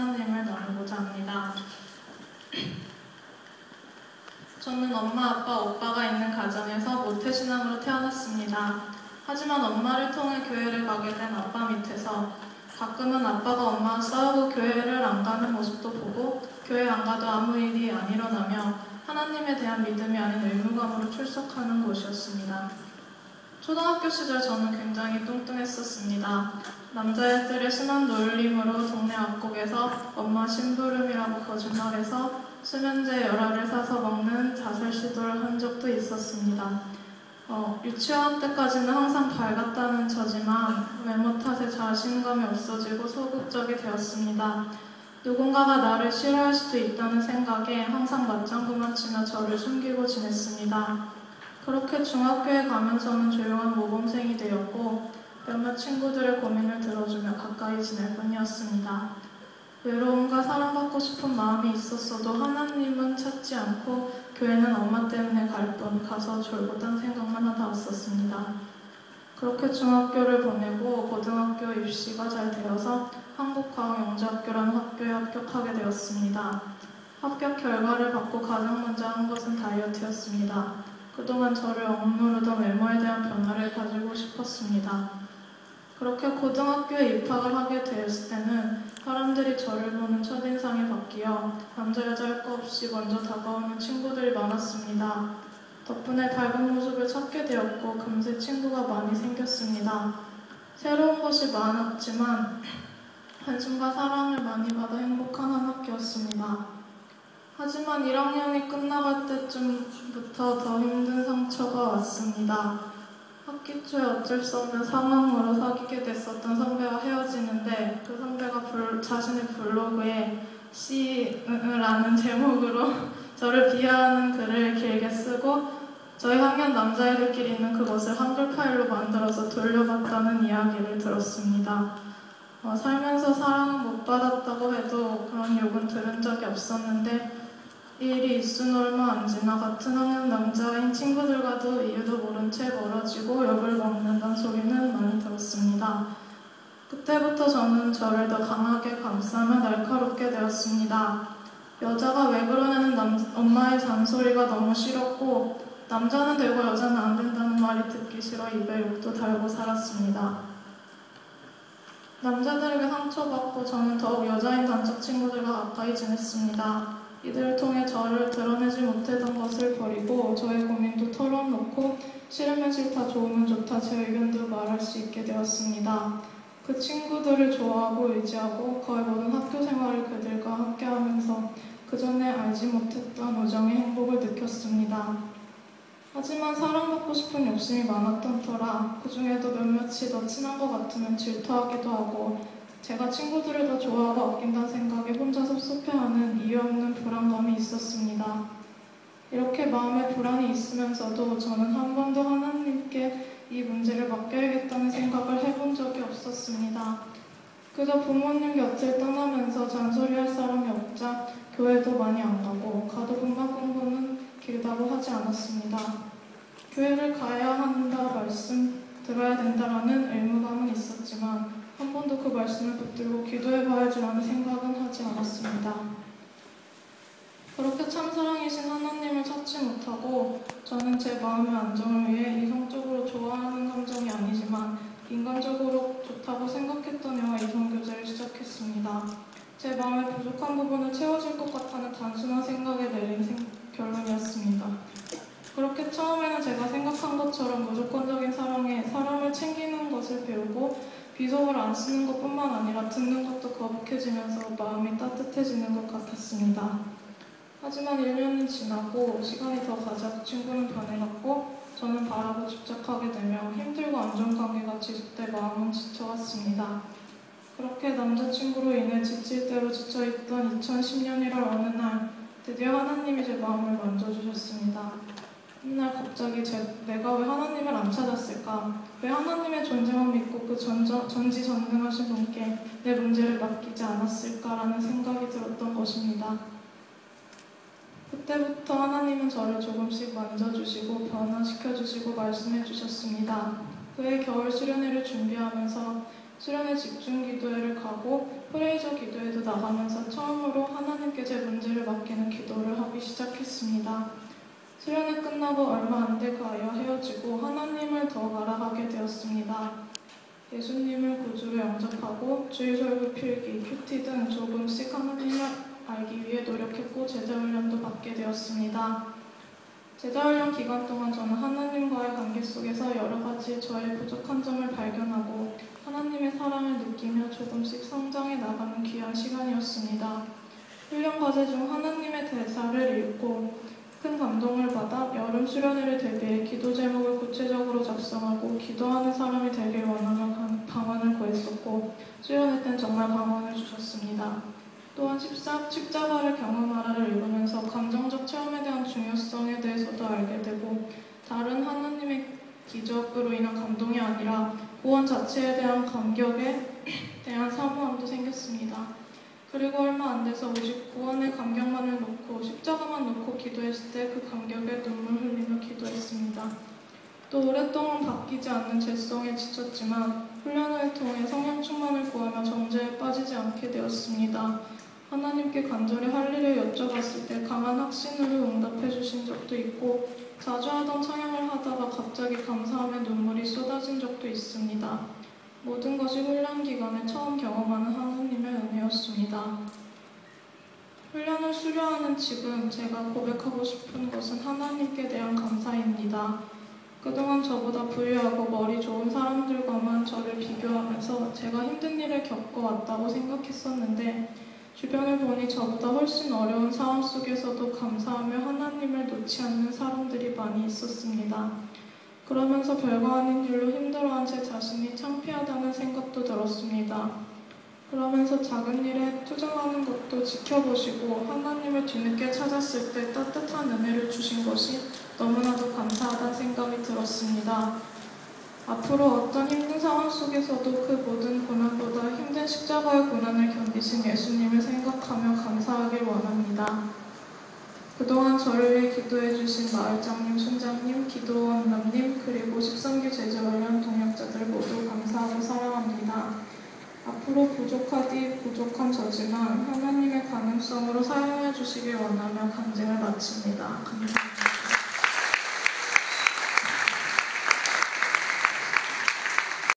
하나님을 나누고자 합니다. 저는 엄마, 아빠, 오빠가 있는 가정에서 모태신앙으로 태어났습니다. 하지만 엄마를 통해 교회를 가게 된 아빠 밑에서 가끔은 아빠가 엄마와 싸우고 교회를 안 가는 모습도 보고 교회 안 가도 아무 일이 안 일어나며 하나님에 대한 믿음이 아닌 의무감으로 출석하는 곳이었습니다. 초등학교 시절 저는 굉장히 뚱뚱했었습니다. 남자애들의 순한 놀림으로 동네 앞곡에서 엄마 심부름이라고 거짓말해서 수면제 열알을 사서 먹는 자살 시도를 한 적도 있었습니다. 유치원 때까지는 항상 밝았다는 저지만 외모 탓에 자신감이 없어지고 소극적이 되었습니다. 누군가가 나를 싫어할 수도 있다는 생각에 항상 맞장구만 치며 저를 숨기고 지냈습니다. 그렇게 중학교에 가면서는 조용한 모범생이 되었고 몇몇 친구들의 고민을 들어주며 가까이 지낼 뿐이었습니다. 외로움과 사랑받고 싶은 마음이 있었어도 하나님은 찾지 않고 교회는 엄마 때문에 갈 뿐 가서 졸고딴 생각만 하다 왔었습니다. 그렇게 중학교를 보내고 고등학교 입시가 잘 되어서 한국과학영재학교라는 학교에 합격하게 되었습니다. 합격 결과를 받고 가장 먼저 한 것은 다이어트였습니다. 그동안 저를 억누르던 외모에 대한 변화를 가지고 싶었습니다. 그렇게 고등학교에 입학을 하게 되었을 때는 사람들이 저를 보는 첫인상이 바뀌어 남자 여자 할 것 없이 먼저 다가오는 친구들이 많았습니다. 덕분에 밝은 모습을 찾게 되었고 금세 친구가 많이 생겼습니다. 새로운 것이 많았지만 관심과 사랑을 많이 받아 행복한 한 학기였습니다. 하지만 1학년이 끝나갈 때쯤부터 더 힘든 상처가 왔습니다. 학기 초에 어쩔 수 없는 상황으로 사귀게 됐었던 선배와 헤어지는데 그 선배가 자신의 블로그에 씨라는 제목으로 저를 비하하는 글을 길게 쓰고 저희 학년 남자애들끼리 있는 그것을 한글 파일로 만들어서 돌려봤다는 이야기를 들었습니다. 살면서 사랑은 못 받았다고 해도 그런 욕은 들은 적이 없었는데 이 일이 있은 얼마 안 지나 같은 학년 남자인 친구들과도 이유도 모른 채 멀어지고 욕을 먹는다는 소리는 많이 들었습니다. 그때부터 저는 저를 더 강하게 감싸며 날카롭게 되었습니다. 여자가 왜 그러냐는 엄마의 잔소리가 너무 싫었고 남자는 되고 여자는 안 된다는 말이 듣기 싫어 입에 욕도 달고 살았습니다. 남자들에게 상처받고 저는 더욱 여자인 단짝 친구들과 가까이 지냈습니다. 이들을 통해 저를 드러내지 못했던 것을 버리고 저의 고민도 털어놓고 싫으면 싫다, 좋으면 좋다 제 의견도 말할 수 있게 되었습니다. 그 친구들을 좋아하고 의지하고 거의 모든 학교 생활을 그들과 함께하면서 그 전에 알지 못했던 우정의 행복을 느꼈습니다. 하지만 사랑받고 싶은 욕심이 많았던 터라 그 중에도 몇몇이 더 친한 것 같으면 질투하기도 하고 제가 친구들을 더 좋아하고 아낀다는 생각에 혼자 섭섭해하는 이유 없는 불안감이 있었습니다. 이렇게 마음에 불안이 있으면서도 저는 한 번도 하나님께 이 문제를 맡겨야겠다는 생각을 해본 적이 없었습니다. 그저 부모님 곁을 떠나면서 잔소리할 사람이 없자 교회도 많이 안 가고 가도 금방 공부는 길다고 하지 않았습니다. 교회를 가야 한다, 말씀 들어야 된다라는 의무감은 있었지만 한 번도 그 말씀을 붙들고 기도해봐야지라는 생각은 하지 않았습니다. 그렇게 참사랑이신 하나님을 찾지 못하고 저는 제 마음의 안정을 위해 이성적으로 좋아하는 감정이 아니지만 인간적으로 좋다고 생각했던 영화 이성교제를 시작했습니다. 제 마음의 부족한 부분을 채워줄 것 같다는 단순한 생각에 내린 결론이었습니다. 그렇게 처음에는 제가 생각한 것처럼 무조건적인 사랑에 사람을 챙기는 것을 배우고 비속어를 안 쓰는 것뿐만 아니라 듣는 것도 거북해지면서 마음이 따뜻해지는 것 같았습니다. 하지만 1년이 지나고 시간이 더 가자 친구는 변해갔고 저는 바라고 집착하게 되며 힘들고 안정관계가 지속돼 마음은 지쳐갔습니다. 그렇게 남자친구로 인해 지칠 대로 지쳐있던 2010년 1월 어느 날 드디어 하나님이 제 마음을 만져주셨습니다. 맨날 갑자기 내가 왜 하나님을 안 찾았을까? 왜 하나님의 존재만 믿고 그 전지전능하신 분께 내 문제를 맡기지 않았을까라는 생각이 들었던 것입니다. 그때부터 하나님은 저를 조금씩 만져주시고 변화시켜주시고 말씀해주셨습니다. 그해 겨울 수련회를 준비하면서 수련회 집중기도회를 가고 프레이저 기도에도 나가면서 처음으로 하나님께 제 문제를 맡기는 기도를 하기 시작했습니다. 수련회 끝나고 얼마 안 돼 가하여 헤어지고 하나님을 더 알아가게 되었습니다. 예수님을 구주로 영접하고 주일설교 필기, 큐티 등 조금씩 하나님을 알기 위해 노력했고 제자훈련도 받게 되었습니다. 제자훈련 기간 동안 저는 하나님과의 관계 속에서 여러 가지 저의 부족한 점을 발견하고 하나님의 사랑을 느끼며 조금씩 성장해 나가는 귀한 시간이었습니다. 훈련 과제 중 하나님의 대사를 읽고 큰 감동을 받아 여름 수련회를 대비해 기도 제목을 구체적으로 작성하고 기도하는 사람이 되길 원하며 방언을 구했었고 수련회 땐 정말 방언을 주셨습니다. 또한 십자가를 경험하라를 읽으면서 감정적 체험에 대한 중요성에 대해서도 알게 되고 다른 하나님의 기적으로 인한 감동이 아니라 구원 자체에 대한 감격에 대한 사모함도 생겼습니다. 그리고 얼마 안 돼서 오직 구원의 감격만을 놓고 십자가만 놓고 기도했을 때 그 감격에 눈물 흘리며 기도했습니다. 또 오랫동안 바뀌지 않는 죄성에 지쳤지만 훈련을 통해 성령 충만을 구하며 정죄에 빠지지 않게 되었습니다. 하나님께 간절히 할 일을 여쭤봤을 때 강한 확신으로 응답해 주신 적도 있고 자주 하던 찬양을 하다가 갑자기 감사하며 눈물이 쏟아진 적도 있습니다. 모든 것이 훈련 기간에 처음 경험하는 하나님의 은혜였습니다. 훈련을 수료하는 지금 제가 고백하고 싶은 것은 하나님께 대한 감사입니다. 그동안 저보다 부유하고 머리 좋은 사람들과만 저를 비교하면서 제가 힘든 일을 겪어왔다고 생각했었는데 주변을 보니 저보다 훨씬 어려운 상황 속에서도 감사하며 하나님을 놓지 않는 사람들이 많이 있었습니다. 그러면서 별거 아닌 일로 힘들어한 제 자신이 창피하다는 생각도 들었습니다. 그러면서 작은 일에 투정하는 것도 지켜보시고 하나님을 뒤늦게 찾았을 때 따뜻한 은혜를 주신 것이 너무나도 감사하다는 생각이 들었습니다. 앞으로 어떤 힘든 상황 속에서도 그 모든 고난보다 힘든 십자가의 고난을 견디신 예수님을 생각하며 감사하길 원합니다. 그동안 저를 위해 기도해 주신 마을장님, 순장님, 기도원장님, 그리고 13기 제자훈련 동역자들 모두 감사하고 사랑합니다. 앞으로 부족하디 부족한 저지만 하나님의 가능성으로 사용해 주시길 원하며 간증을 마칩니다. 감사합니다.